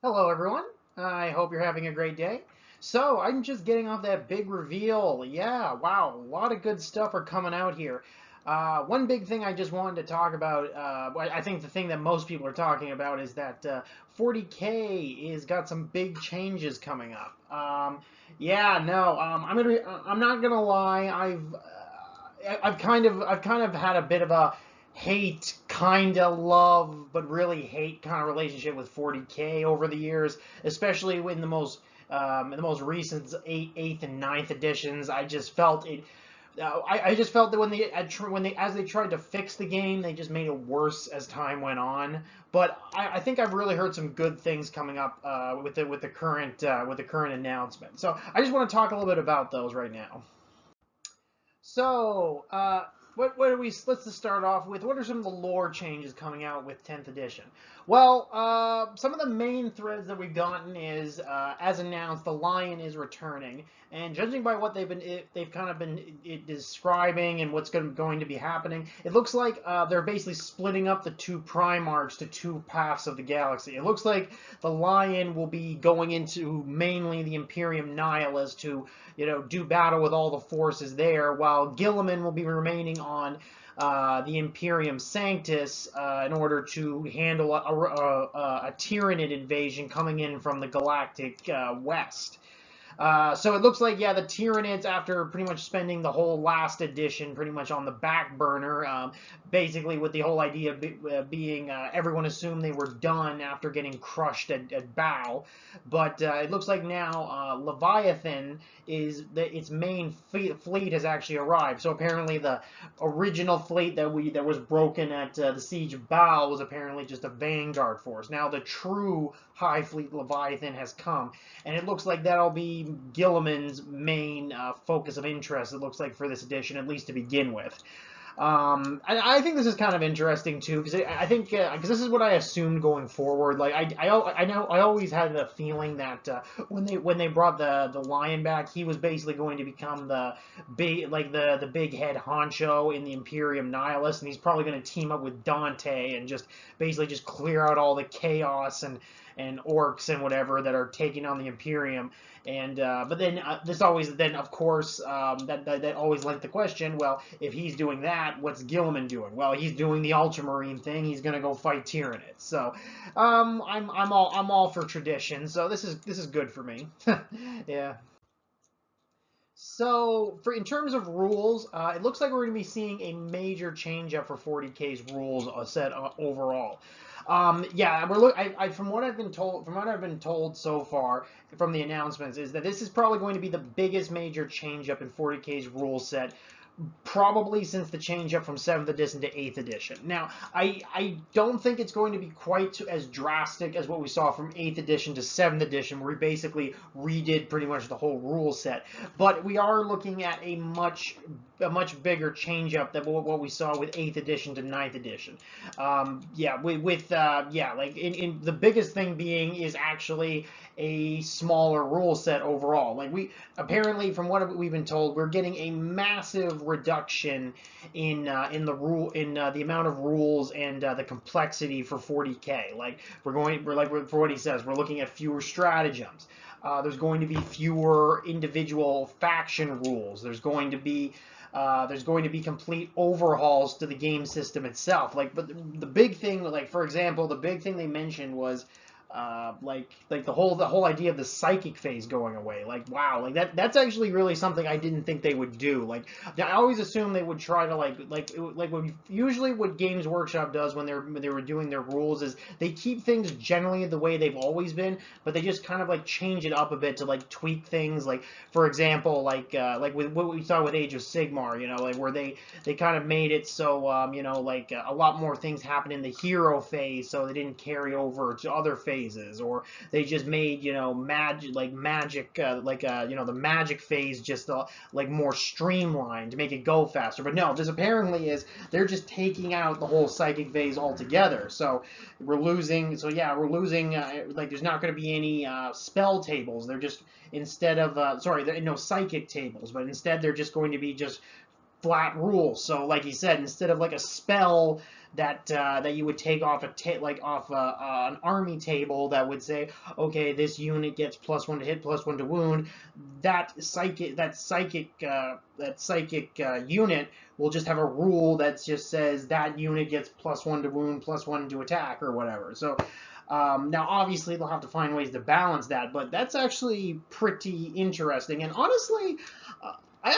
Hello, everyone. I hope you're having a great day. So, I'm just getting off that big reveal. Yeah, wow, a lot of good stuff are coming out here. One big thing I just wanted to talk about, I think the thing that most people are talking about is that 40K is got some big changes coming up. Yeah, no, I'm not gonna lie. I've kind of had a bit of a hate, kind of love, but really hate kind of relationship with 40K over the years, especially in the most recent eighth and ninth editions. I just felt it. I just felt that as they tried to fix the game, they just made it worse as time went on. But I think I've really heard some good things coming up with the current announcement. So I just want to talk a little bit about those right now. So, what are we? Let's just start off with what are some of the lore changes coming out with 10th edition? Well, some of the main threads that we've gotten is, as announced, the Lion is returning, and judging by what they've kind of been describing and what's going to be happening, it looks like they're basically splitting up the two Primarchs to two paths of the galaxy. It looks like the Lion will be going into mainly the Imperium Nihilus to do battle with all the forces there, while Gilliman will be remaining on the Imperium Sanctus in order to handle a Tyranid invasion coming in from the galactic west. So it looks like, yeah, the Tyranids, after pretty much spending the whole last edition pretty much on the back burner, basically with the whole idea being everyone assumed they were done after getting crushed at Bow. But it looks like now Leviathan its main fleet has actually arrived. So apparently the original fleet that was broken at the Siege of Bow was apparently just a vanguard force. Now the true High Fleet Leviathan has come, and it looks like that'll be Gilliman's main focus of interest. It looks like for this edition, at least to begin with. I think this is kind of interesting too, because I think because this is what I assumed going forward. Like I know I always had the feeling that when they brought the Lion back, he was basically going to become the big head honcho in the Imperium Nihilus, and he's probably going to team up with Dante and just basically just clear out all the chaos and orcs and whatever that are taking on the Imperium. And but then this always then of course that always lent the question, well, if he's doing that, what's Gilliman doing? Well, he's doing the Ultramarine thing. He's gonna go fight Tyranids. So I'm all for tradition. So this is good for me. Yeah. So, for in terms of rules, it looks like we're going to be seeing a major change up for 40K's rules set overall. Yeah, from what I've been told so far from the announcements is that this is probably going to be the biggest major change up in 40K's rule set probably since the change up from 7th edition to 8th edition. Now, I don't think it's going to be quite as drastic as what we saw from 8th edition to 7th edition, where we basically redid pretty much the whole rule set. But we are looking at a much bigger change up than what we saw with 8th edition to 9th edition. Like in the biggest thing being is actually a smaller rule set overall. Like we apparently, from what we've been told, we're getting a massive reduction in the amount of rules and the complexity for 40K. Like for what he says, we're looking at fewer stratagems. There's going to be fewer individual faction rules. There's going to be complete overhauls to the game system itself. Like, but the big thing, like for example, the big thing they mentioned was like the whole idea of the psychic phase going away. Like, wow, like that's actually really something I didn't think they would do. Like, I always assumed they would try to like usually what Games Workshop does when they were doing their rules is they keep things generally the way they've always been, but they just kind of like change it up a bit to like tweak things. Like, for example, like with what we saw with Age of Sigmar, like where they kind of made it so a lot more things happen in the hero phase, so they didn't carry over to other phases, or they just made magic the magic phase just like more streamlined to make it go faster. But no, this apparently is they're just taking out the whole psychic phase altogether. So we're losing like there's not going to be any spell tables. They're just instead of no psychic tables, but instead they're just going to be just flat rules. So like he said, instead of like a spell that you would take off an army table that would say, okay, this unit gets +1 to hit, +1 to wound. That psychic unit will just have a rule that just says that unit gets +1 to wound, +1 to attack, or whatever. So now, obviously, they'll have to find ways to balance that, but that's actually pretty interesting. And honestly, I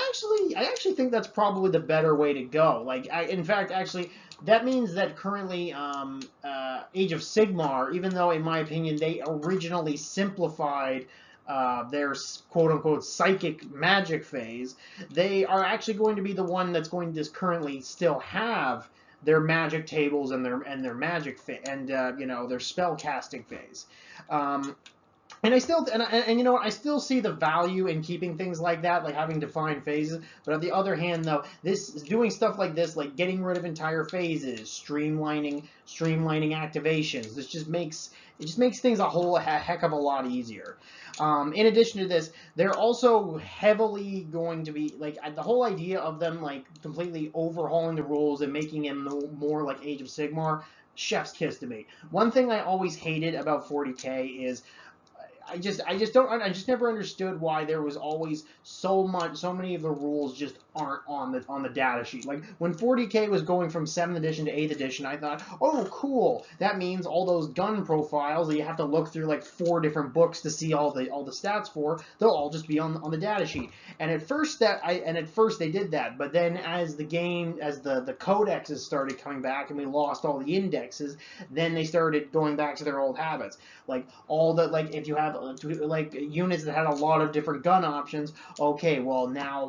actually think that's probably the better way to go. Like, in fact, actually, that means that currently, Age of Sigmar, even though, in my opinion, they originally simplified their quote-unquote psychic magic phase, they are actually going to be the one that's going to currently still have their magic tables and their magic their spell casting phase. And I still, and you know what, I still see the value in keeping things like that, like having defined phases. But on the other hand, though, doing stuff like this, like getting rid of entire phases, streamlining activations, it just makes things a heck of a lot easier. In addition to this, they're also heavily going to be, like, the whole idea of them, like, completely overhauling the rules and making them more like Age of Sigmar, chef's kiss to me. One thing I always hated about 40K is I just never understood why there was always so many of the rules just aren't on the data sheet. Like, when 40K was going from 7th edition to 8th edition, I thought, oh, cool, that means all those gun profiles that you have to look through like 4 different books to see all the stats for, they'll all just be on the data sheet. And at first they did that, but then as the codexes started coming back and we lost all the indexes, then they started going back to their old habits. Like, if you have like units that had a lot of different gun options, okay, well, now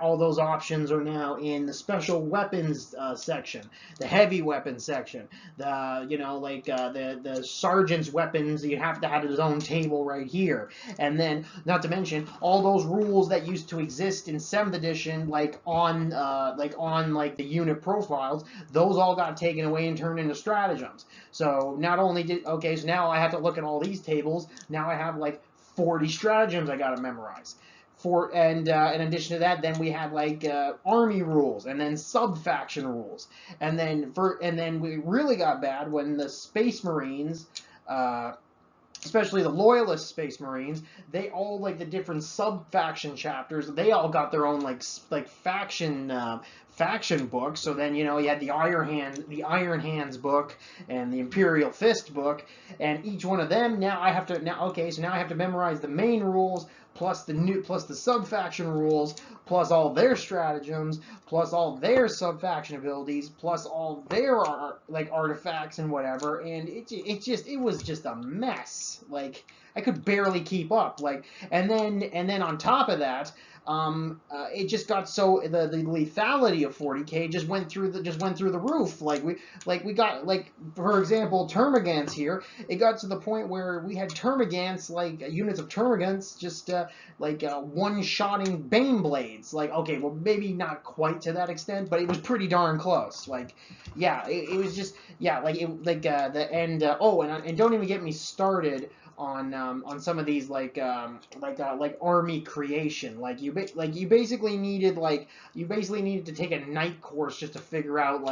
all those options are now in the special weapons section, the heavy weapons section, the sergeant's weapons. You have to have his own table right here. And then, not to mention, all those rules that used to exist in 7th edition, like on the unit profiles, those all got taken away and turned into stratagems. So not only so now I have to look at all these tables. Now I have like 40 stratagems I got to memorize. In addition to that, then we had like army rules, and then sub-faction rules, and then we really got bad when the Space Marines, especially the Loyalist Space Marines, they all, like, the different sub-faction chapters, they all got their own like faction books. So then, you had the Iron Hands book and the Imperial Fist book, and each one of them so now I have to memorize the main rules plus the sub-faction rules, plus all their stratagems, plus all their sub-faction abilities, plus all their artifacts and whatever, and it was just a mess. Like, I could barely keep up. Like, and then on top of that, it just got so the lethality of 40K just went through the roof. We got, like, for example, Termagants here. It got to the point where we had Termagants, like units of Termagants, just one-shotting Bane Blades. Like, okay, well, maybe not quite to that extent, but it was pretty darn close. Like, yeah, it was just, yeah, and don't even get me started on some of these like army creation. You basically needed to take a night course just to figure out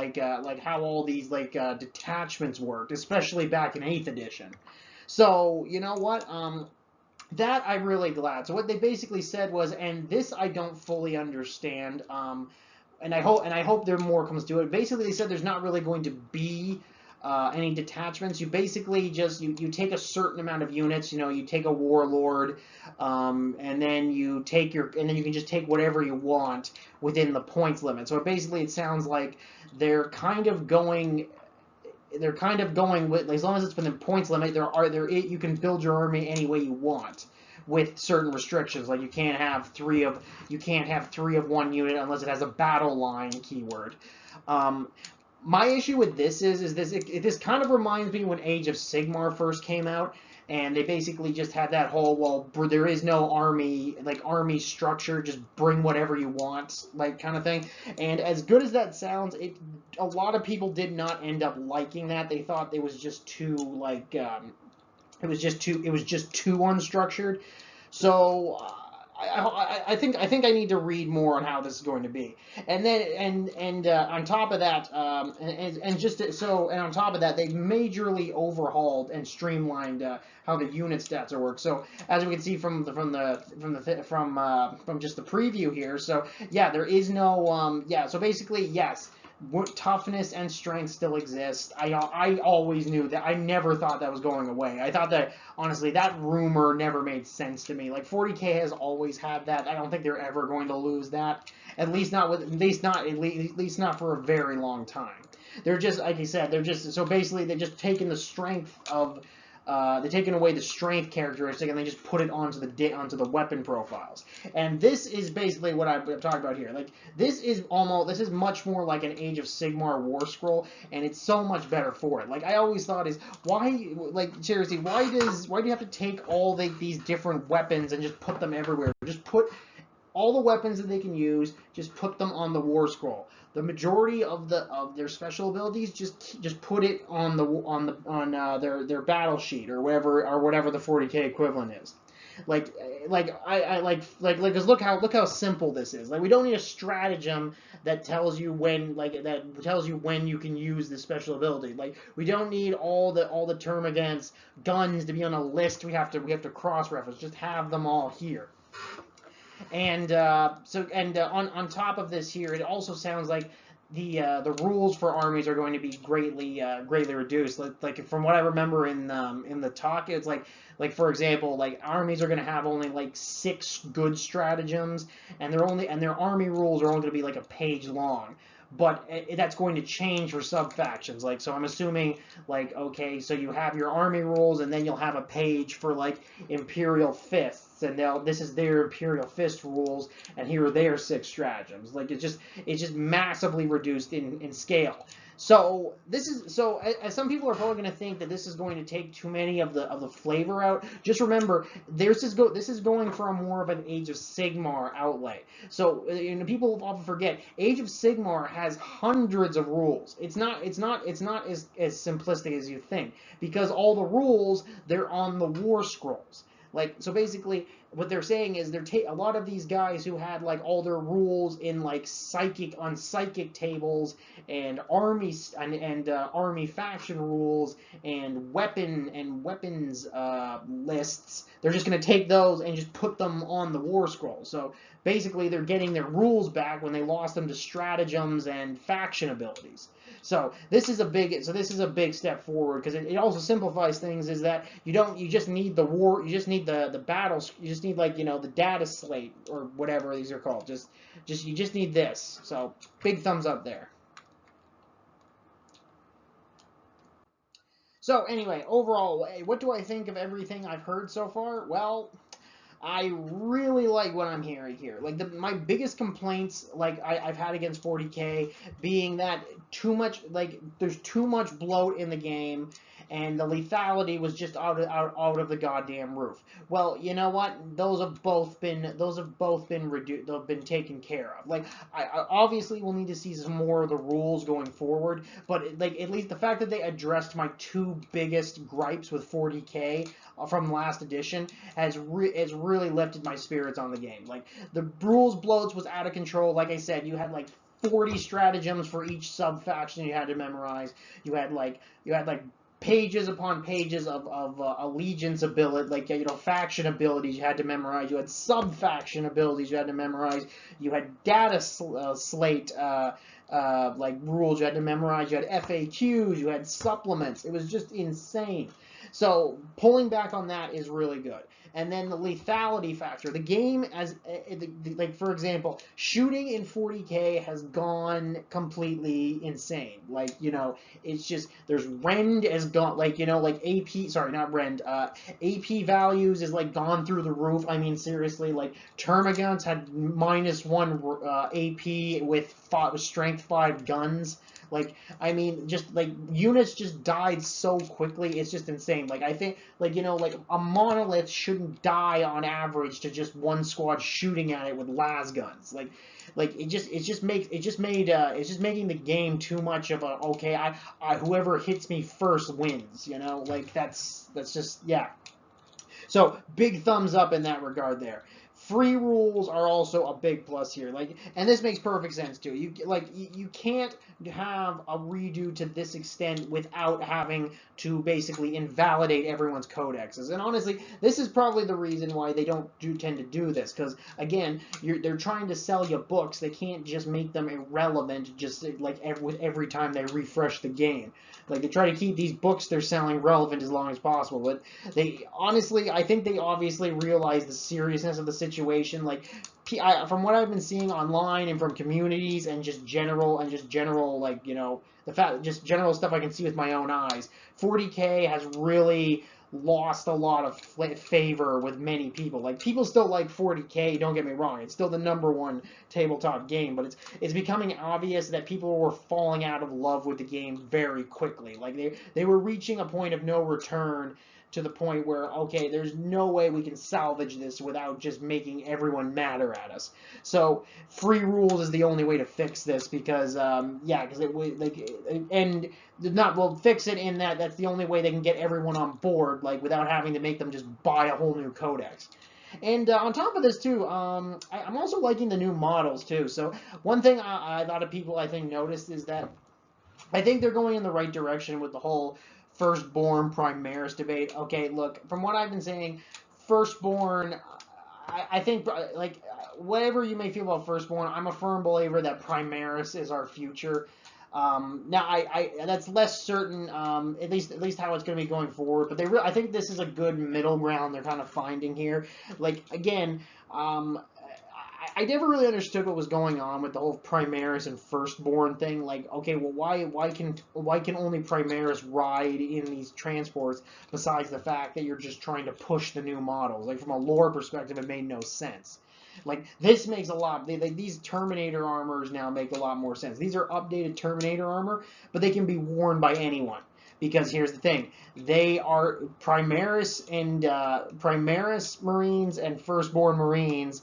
how all these detachments worked, especially back in 8th edition. So, you know what? That I'm really glad. So what they basically said was, and this I don't fully understand, and I hope there more comes to it. Basically, they said there's not really going to be any detachments. You basically just you take a certain amount of units. You take a warlord, and then you can just take whatever you want within the points limit. So basically, it sounds like they're kind of going with, as long as it's within the points limit, you can build your army any way you want, with certain restrictions. Like, you can't have three of one unit unless it has a battle line keyword. My issue with this is this kind of reminds me when Age of Sigmar first came out, and they basically just had that whole, well, there is no army structure, just bring whatever you want, kind of thing. And as good as that sounds, a lot of people did not end up liking that. They thought it was just too it was just too unstructured. So I think I need to read more on how this is going to be, and then on top of that, and just so and on top of that, they've majorly overhauled and streamlined how the unit stats are worked. So as we can see from just the preview here, so yeah, there is no so basically yes. Toughness and strength still exist. I always knew that. I never thought that was going away. I thought that, honestly, that rumor never made sense to me. Like, 40K has always had that. I don't think they're ever going to lose that. At least not for a very long time. They're just, like I said, so basically they're just taking the strength of they're taking away the strength characteristic and they just put it onto the weapon profiles. And this is basically what I'm talking about here. Like, this is much more like an Age of Sigmar War Scroll, and it's so much better for it. Like, I always thought seriously, why do you have to take all these different weapons and just put them everywhere? Just put all the weapons that they can use, just put them on the War Scroll. The majority of their special abilities, just put it on their battle sheet or whatever the 40K equivalent is. Because look how simple this is. Like, we don't need a stratagem that tells you when you can use the special ability. Like, we don't need all the termagants guns to be on a list. We have to cross reference. Just have them all here. And on top of this here, it also sounds like the rules for armies are going to be greatly reduced. Like from what I remember in the talk, it's like for example, like armies are going to have only like 6 good stratagems, and their army rules are only going to be like a page long. But that's going to change for sub-factions. Like, so I'm assuming, like, okay, so you have your army rules, and then you'll have a page for, like, Imperial Fists, and this is their Imperial Fist rules, and here are their 6 stratagems. Like, it's just massively reduced in scale. So as some people are probably going to think that this is going to take too many of the flavor out. Just remember, this is going for a more of an Age of Sigmar outlay. So people often forget Age of Sigmar has hundreds of rules. It's not as simplistic as you think, because all the rules, they're on the War Scrolls. Like, so basically, what they're saying is a lot of these guys who had like all their rules in like psychic tables and army army faction rules and weapons lists, they're just going to take those and just put them on the War Scroll. So basically, they're getting their rules back when they lost them to stratagems and faction abilities. So this is a big step forward, because it also simplifies things. Is that you just need the battles, you just need, like, the data slate or whatever these are called. You just need this. So big thumbs up there. So anyway, overall, what do I think of everything I've heard so far? Well, I really like what I'm hearing here. Like, my biggest complaints, like, I've had against 40K being that there's too much bloat in the game, and the lethality was just out of the goddamn roof. Well, you know what? Those have both been reduced. They've been taken care of. Like, I obviously will need to see some more of the rules going forward, but like, at least the fact that they addressed my 2 biggest gripes with 40K from last edition has really lifted my spirits on the game. Like, the rules bloats was out of control. Like I said, you had like 40 stratagems for each sub-faction you had to memorize. You had like pages upon pages of allegiance ability, like, faction abilities you had to memorize. You had sub-faction abilities you had to memorize. You had data slate like rules you had to memorize. You had FAQs. You had supplements. It was just insane. So pulling back on that is really good. And then the lethality factor. The game, like, for example, shooting in 40K has gone completely insane. Like, it's just, there's Rend has gone, like, like AP, sorry, not Rend, AP values is, like, gone through the roof. I mean, seriously, like, Termagants had -1 AP with strength 5 guns. Like, I mean, just, like, units just died so quickly, it's just insane. Like, I think, like, like, a monolith shouldn't die on average to just one squad shooting at it with las guns. Like, it's just making the game too much of a, okay, whoever hits me first wins, like, that's just, yeah. So, big thumbs up in that regard there. free rules are also a big plus here. Like, and this makes perfect sense too. You can't have a redo to this extent without having to basically invalidate everyone's codexes. And honestly, this is probably the reason why they don't tend to do this, because again, they're trying to sell you books. They can't just make them irrelevant just like every time they refresh the game. Like, they try to keep these books they're selling relevant as long as possible. But they honestly, I think they obviously realize the seriousness of the situation. Like, from what I've been seeing online and from communities and just general like, you know, just general stuff I can see with my own eyes, 40K has really lost a lot of favor with many people. Like, people still like 40K, don't get me wrong. It's still the #1 tabletop game, but it's becoming obvious that people were falling out of love with the game very quickly. Like, they were reaching a point of no return, to the point where, okay, there's no way we can salvage this without just making everyone madder at us. So free rules is the only way to fix this, because yeah, because and not, well, fix it in that that's the only way they can get everyone on board, like, without having to make them just buy a whole new codex. And on top of this too, I'm also liking the new models too. So one thing a lot of people, I think, noticed is that I think they're going in the right direction with the whole Firstborn Primaris debate. Okay, look, from what I've been saying, Firstborn, I think, like, whatever you may feel about Firstborn, I'm a firm believer that Primaris is our future. Now, that's less certain, at least how it's going to be going forward. But I think this is a good middle ground they're kind of finding here. Like, again, I never really understood what was going on with the whole Primaris and Firstborn thing. Like, okay, well, why can only Primaris ride in these transports, besides the fact that you're just trying to push the new models? Like, from a lore perspective, it made no sense. Like, this makes a lot. These Terminator armors now make a lot more sense. These are updated Terminator armor, but they can be worn by anyone. Because here's the thing, they are Primaris Marines and Firstborn Marines.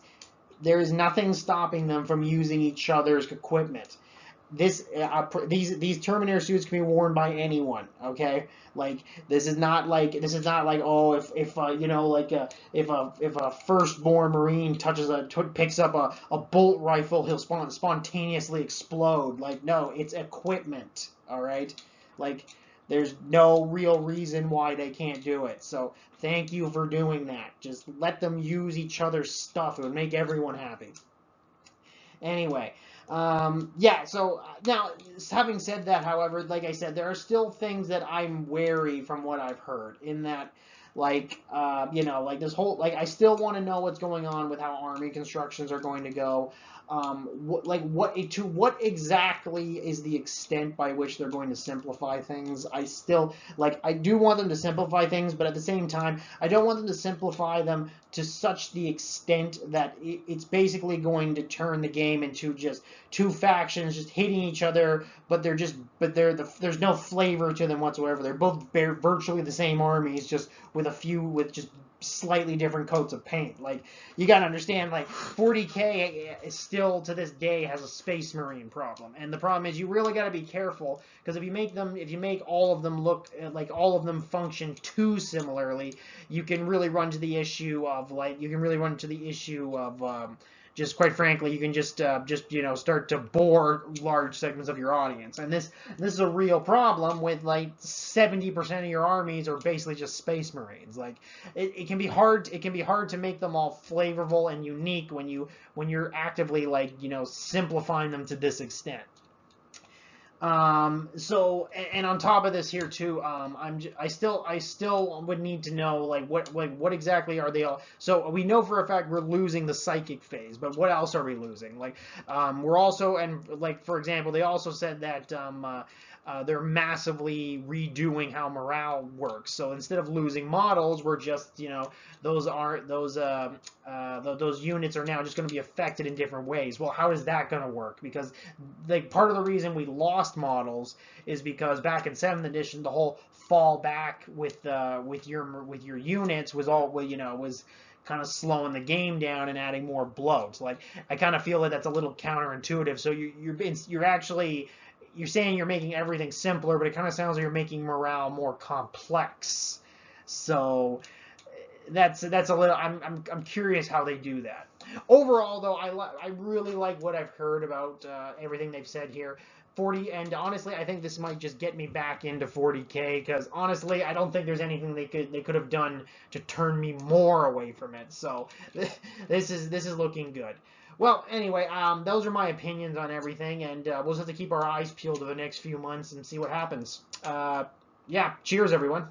There is nothing stopping them from using each other's equipment. These Terminator suits can be worn by anyone. Okay, like, this is not like oh, if you know, like, if a Firstborn Marine picks up a bolt rifle, he'll spontaneously explode. Like, no, it's equipment. All right, like, there's no real reason why they can't do it. So thank you for doing that. Just let them use each other's stuff. It would make everyone happy. Anyway, yeah, so now, having said that, however, like I said, there are still things that I'm wary from what I've heard, in that, like, you know, like, this whole, like, I still want to know what's going on with how army constructions are going to go. To what exactly is the extent by which they're going to simplify things? I do want them to simplify things, but at the same time, I don't want them to simplify them to such the extent that it's basically going to turn the game into just two factions just hitting each other, but there's no flavor to them whatsoever. They're both virtually the same armies, just with just slightly different coats of paint. Like, you gotta understand, like, 40K is still, to this day, has a Space Marine problem, and the problem is you really gotta be careful, because if you make all of them look like all of them function too similarly, you can really run into the issue of just, quite frankly, you can just you know, start to bore large segments of your audience. And this is a real problem with, like, 70% of your armies are basically just Space Marines. Like, it can be hard to make them all flavorful and unique when you're actively, like, you know, simplifying them to this extent. So, and on top of this here too, I still would need to know, like, what exactly are they all? So we know for a fact we're losing the psychic phase, but what else are we losing? Like, we're also, and, like, for example, they also said that they're massively redoing how morale works. So instead of losing models, we're just, you know, those units are now just going to be affected in different ways. Well, how is that going to work? Because, like, part of the reason we lost models is because back in 7th edition, the whole fall back with your units was kind of slowing the game down and adding more bloat. Like, I kind of feel that that's a little counterintuitive. So you're saying you're making everything simpler, but it kind of sounds like you're making morale more complex. So that's a little. I'm curious how they do that. Overall, though, I really like what I've heard about everything they've said here. 40, and honestly, I think this might just get me back into 40K, because honestly, I don't think there's anything they could have done to turn me more away from it. So this is looking good. Well, anyway, those are my opinions on everything, and we'll just have to keep our eyes peeled for the next few months and see what happens. Yeah, cheers, everyone.